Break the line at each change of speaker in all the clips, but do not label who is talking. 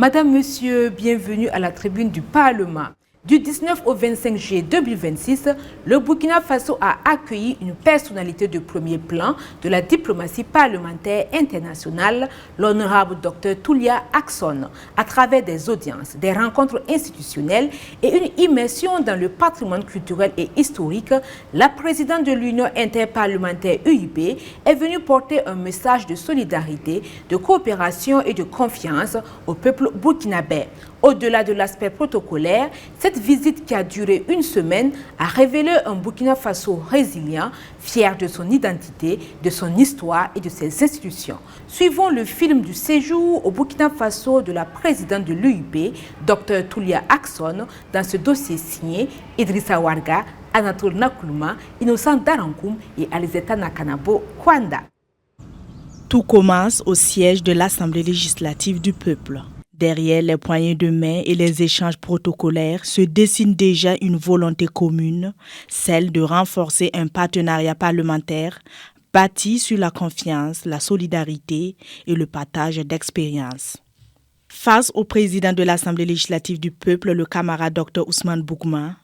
Madame, Monsieur, bienvenue à la tribune du Parlement. Du 19 au 25 juillet 2026, le Burkina Faso a accueilli une personnalité de premier plan de la diplomatie parlementaire internationale, l'honorable Dr Toulia Ackson, à travers des audiences, des rencontres institutionnelles et une immersion dans le patrimoine culturel et historique. La présidente de l'Union interparlementaire UIP est venue porter un message de solidarité, de coopération et de confiance au peuple burkinabé. Au-delà de l'aspect protocolaire, cette visite qui a duré une semaine a révélé un Burkina Faso résilient, fier de son identité, de son histoire et de ses institutions. Suivons le film du séjour au Burkina Faso de la présidente de l'UIP, Dr Toulia Ackson, dans ce dossier signé Idrissa Warga, Anatole Nakoulma, Innocent Darankoum et Alizeta Nakanabo Kwanda.
Tout commence au siège de l'Assemblée législative du peuple. Derrière les poignées de main et les échanges protocolaires se dessine déjà une volonté commune, celle de renforcer un partenariat parlementaire bâti sur la confiance, la solidarité et le partage d'expériences. Face au président de l'Assemblée législative du peuple, le camarade Dr Ousmane Boukma,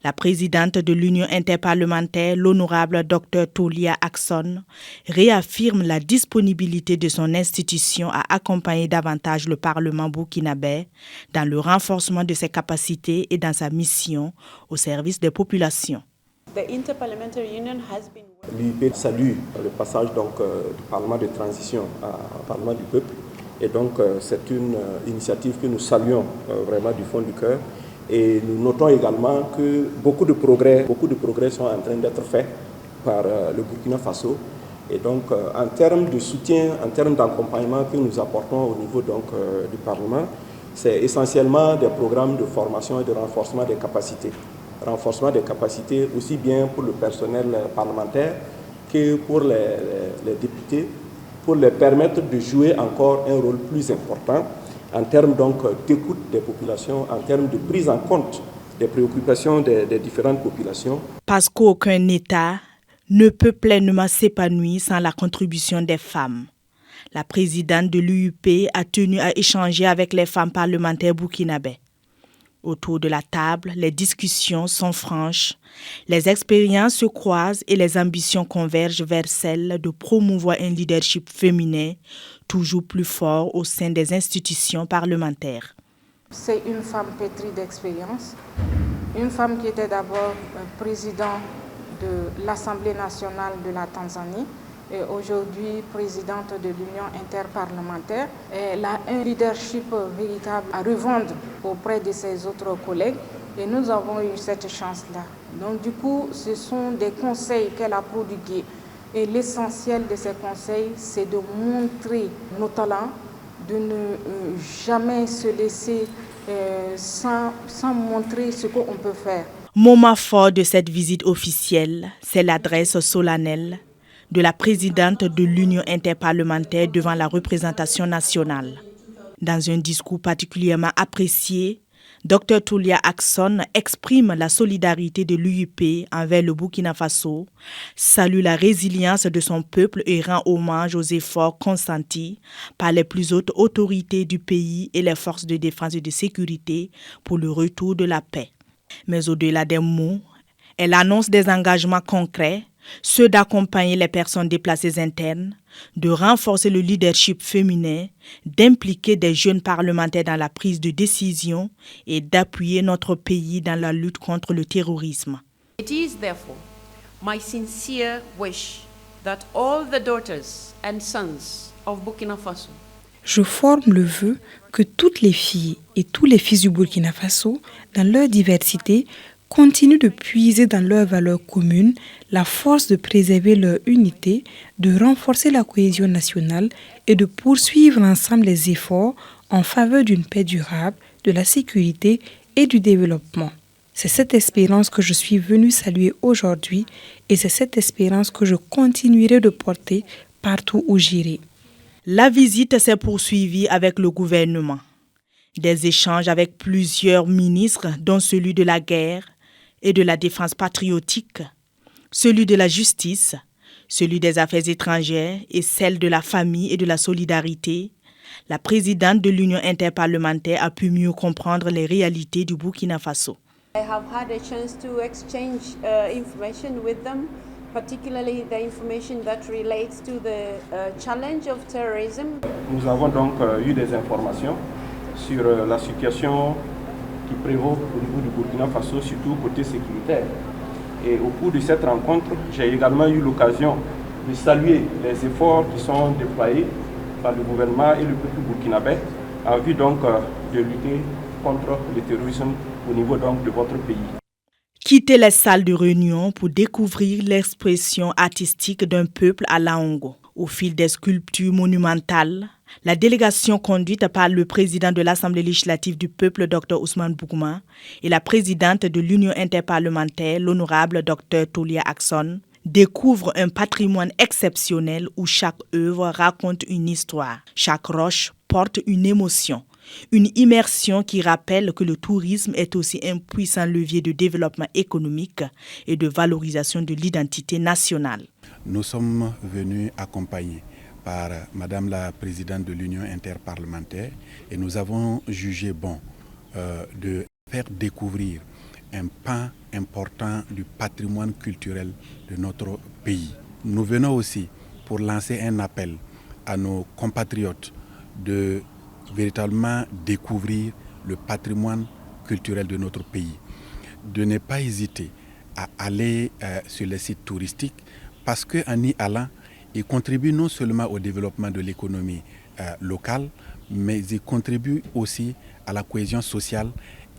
la présidente de l'Union interparlementaire, l'honorable Dr Toulia Ackson, réaffirme la disponibilité de son institution à accompagner davantage le Parlement burkinabé dans le renforcement de ses capacités et dans sa mission au service des populations.
L'UIP salue le passage du Parlement de transition au Parlement du peuple. Et donc, c'est une initiative que nous saluons vraiment du fond du cœur. Et nous notons également que beaucoup de progrès sont en train d'être faits par le Burkina Faso. Et donc, en termes de soutien, en termes d'accompagnement que nous apportons au niveau du Parlement, c'est essentiellement des programmes de formation et de renforcement des capacités. Renforcement des capacités aussi bien pour le personnel parlementaire que pour les députés, pour les permettre de jouer encore un rôle plus important en termes d'écoute des populations, en termes de prise en compte des préoccupations des différentes populations.
Parce qu'aucun État ne peut pleinement s'épanouir sans la contribution des femmes. La présidente de l'UIP a tenu à échanger avec les femmes parlementaires burkinabées. Autour de la table, les discussions sont franches, les expériences se croisent et les ambitions convergent vers celle de promouvoir un leadership féminin toujours plus fort au sein des institutions parlementaires.
C'est une femme pétrie d'expérience, une femme qui était d'abord présidente de l'Assemblée nationale de la Tanzanie et aujourd'hui présidente de l'Union interparlementaire. Elle a un leadership véritable à revendre auprès de ses autres collègues et nous avons eu cette chance-là. Donc du coup, ce sont des conseils qu'elle a prodigués et l'essentiel de ces conseils, c'est de montrer nos talents, de ne jamais se laisser sans montrer ce qu'on peut faire.
Moment fort de cette visite officielle, c'est l'adresse solennelle de la présidente de l'Union interparlementaire devant la représentation nationale. Dans un discours particulièrement apprécié, Dr Toulia Ackson exprime la solidarité de l'UIP envers le Burkina Faso, salue la résilience de son peuple et rend hommage aux efforts consentis par les plus hautes autorités du pays et les forces de défense et de sécurité pour le retour de la paix. Mais au-delà des mots, elle annonce des engagements concrets, ceux d'accompagner les personnes déplacées internes, de renforcer le leadership féminin, d'impliquer des jeunes parlementaires dans la prise de décision et d'appuyer notre pays dans la lutte contre le terrorisme.
It is therefore my sincere wish that all the daughters and sons of Burkina Faso.
Je forme le vœu que toutes les filles et tous les fils du Burkina Faso, dans leur diversité, continuent de puiser dans leurs valeurs communes la force de préserver leur unité, de renforcer la cohésion nationale et de poursuivre ensemble les efforts en faveur d'une paix durable, de la sécurité et du développement. C'est cette espérance que je suis venue saluer aujourd'hui et c'est cette espérance que je continuerai de porter partout où j'irai.
La visite s'est poursuivie avec le gouvernement. Des échanges avec plusieurs ministres, dont celui de la guerre et de la défense patriotique, celui de la justice, celui des affaires étrangères et celle de la famille et de la solidarité, La présidente de l'Union interparlementaire a pu mieux comprendre les réalités du Burkina Faso.
I have had a chance to exchange information with them, particularly the information that relates to the challenge of terrorism.
Nous avons donc eu des informations sur la situation qui prévaut au niveau du Burkina Faso, surtout côté sécuritaire. Et au cours de cette rencontre, j'ai également eu l'occasion de saluer les efforts qui sont déployés par le gouvernement et le peuple burkinabé en vue donc de lutter contre le terrorisme au niveau donc de votre pays.
Quitter les salles de réunion pour découvrir l'expression artistique d'un peuple à Laongo. Au fil des sculptures monumentales, la délégation conduite par le président de l'Assemblée législative du peuple, Dr Ousmane Bougouma, et la présidente de l'Union interparlementaire, l'honorable Dr Tolia Akson, découvre un patrimoine exceptionnel où chaque œuvre raconte une histoire, chaque roche porte une émotion. Une immersion qui rappelle que le tourisme est aussi un puissant levier de développement économique et de valorisation de l'identité nationale.
Nous sommes venus accompagnés par Madame la Présidente de l'Union interparlementaire et nous avons jugé bon de faire découvrir un pan important du patrimoine culturel de notre pays. Nous venons aussi pour lancer un appel à nos compatriotes de véritablement découvrir le patrimoine culturel de notre pays, de ne pas hésiter à aller sur les sites touristiques parce qu'en y allant, ils contribuent non seulement au développement de l'économie locale, mais ils contribuent aussi à la cohésion sociale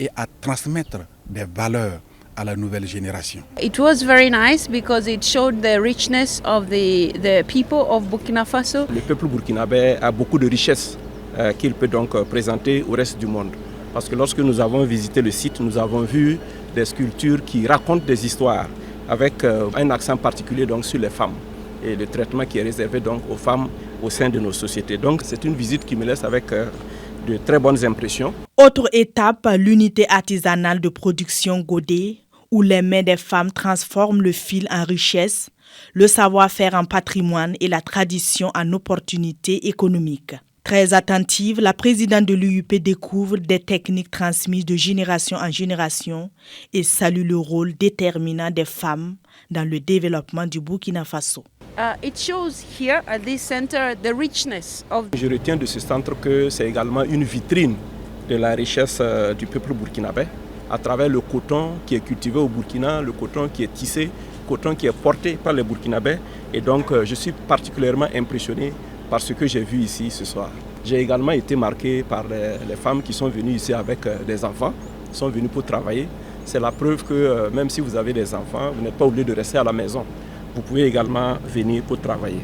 et à transmettre des valeurs à la nouvelle génération.
It was very nice because it showed the richness of the people of Burkina Faso.
Le peuple burkinabé a beaucoup de richesses qu'il peut donc présenter au reste du monde. Parce que lorsque nous avons visité le site, nous avons vu des sculptures qui racontent des histoires avec un accent particulier donc sur les femmes et le traitement qui est réservé donc aux femmes au sein de nos sociétés. Donc c'est une visite qui me laisse avec de très bonnes impressions.
Autre étape, l'unité artisanale de production Godé, où les mains des femmes transforment le fil en richesse, le savoir-faire en patrimoine et la tradition en opportunités économiques. Très attentive, la présidente de l'UUP découvre des techniques transmises de génération en génération et salue le rôle déterminant des femmes dans le développement du Burkina Faso.
It shows here at this center the richness of.
Je retiens de ce centre que c'est également une vitrine de la richesse du peuple burkinabé à travers le coton qui est cultivé au Burkina, le coton qui est tissé, le coton qui est porté par les Burkinabés. Et donc je suis particulièrement impressionné par ce que j'ai vu ici ce soir. J'ai également été marqué par les femmes qui sont venues ici avec des enfants, sont venues pour travailler. C'est la preuve que même si vous avez des enfants, vous n'êtes pas obligé de rester à la maison. Vous pouvez également venir pour travailler.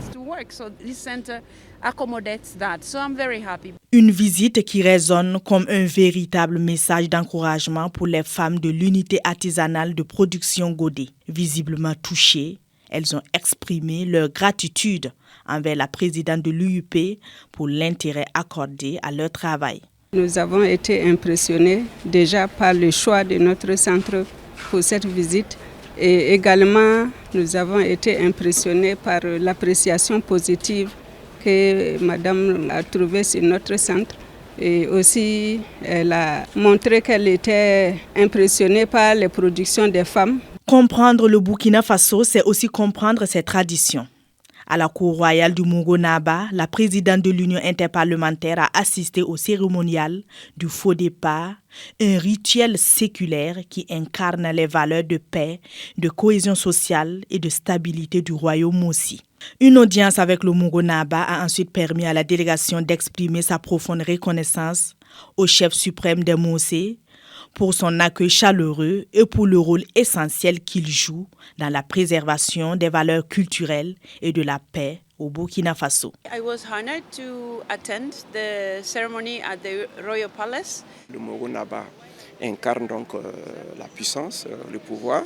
Une visite qui résonne comme un véritable message d'encouragement pour les femmes de l'unité artisanale de production Godé. Visiblement touchées, elles ont exprimé leur gratitude envers la présidente de l'UUP pour l'intérêt accordé à leur travail.
Nous avons été impressionnés déjà par le choix de notre centre pour cette visite et également nous avons été impressionnés par l'appréciation positive que Madame a trouvée sur notre centre. Et aussi, elle a montré qu'elle était impressionnée par les productions des femmes.
Comprendre le Burkina Faso, c'est aussi comprendre ses traditions. À la cour royale du Mongonaba, la présidente de l'Union interparlementaire a assisté au cérémonial du faux départ, un rituel séculaire qui incarne les valeurs de paix, de cohésion sociale et de stabilité du royaume Mossi. Une audience avec le Mongonaba a ensuite permis à la délégation d'exprimer sa profonde reconnaissance au chef suprême des Mossé pour son accueil chaleureux et pour le rôle essentiel qu'il joue dans la préservation des valeurs culturelles et de la paix au Burkina Faso.
I was honored to attend the ceremony at the Royal Palace.
Le Mongonaba incarne donc la puissance, le pouvoir.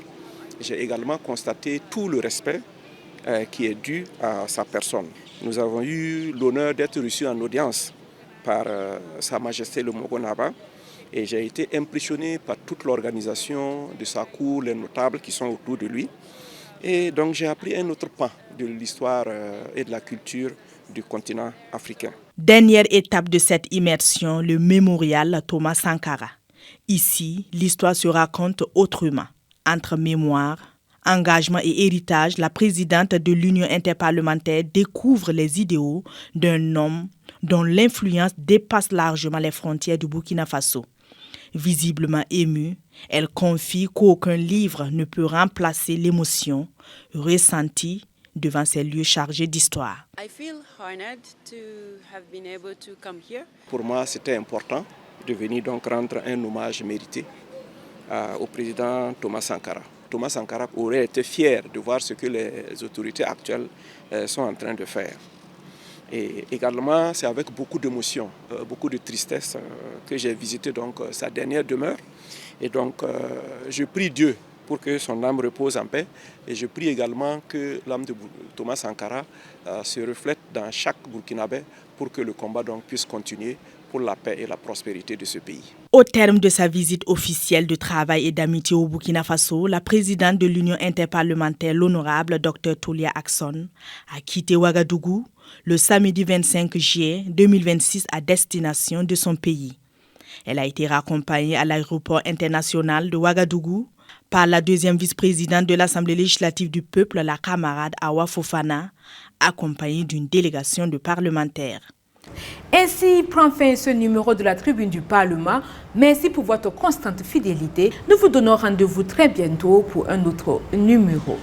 J'ai également constaté tout le respect qui est dû à sa personne. Nous avons eu l'honneur d'être reçus en audience par Sa Majesté le Mongonaba. Et j'ai été impressionné par toute l'organisation de sa cour, les notables qui sont autour de lui. Et donc j'ai appris un autre pan de l'histoire et de la culture du continent africain.
Dernière étape de cette immersion, le mémorial Thomas Sankara. Ici, l'histoire se raconte autrement. Entre mémoire, engagement et héritage, la présidente de l'Union interparlementaire découvre les idéaux d'un homme dont l'influence dépasse largement les frontières du Burkina Faso. Visiblement émue, elle confie qu'aucun livre ne peut remplacer l'émotion ressentie devant ces lieux chargés d'histoire.
Pour moi, c'était important de venir donc rendre un hommage mérité au président Thomas Sankara. Thomas Sankara aurait été fier de voir ce que les autorités actuelles sont en train de faire. Et également, c'est avec beaucoup d'émotion, beaucoup de tristesse que j'ai visité donc sa dernière demeure. Et donc, je prie Dieu pour que son âme repose en paix. Et je prie également que l'âme de Thomas Sankara se reflète dans chaque Burkinabé pour que le combat donc puisse continuer pour la paix et la prospérité de ce pays.
Au terme de sa visite officielle de travail et d'amitié au Burkina Faso, la présidente de l'Union interparlementaire, l'honorable Dr Toulia Axon, a quitté Ouagadougou le samedi 25 juillet 2026 à destination de son pays. Elle a été raccompagnée à l'aéroport international de Ouagadougou par la deuxième vice-présidente de l'Assemblée législative du peuple, la camarade Awa Fofana, accompagnée d'une délégation de parlementaires.
Ainsi prend fin ce numéro de la Tribune du Parlement. Merci pour votre constante fidélité. Nous vous donnons rendez-vous très bientôt pour un autre numéro.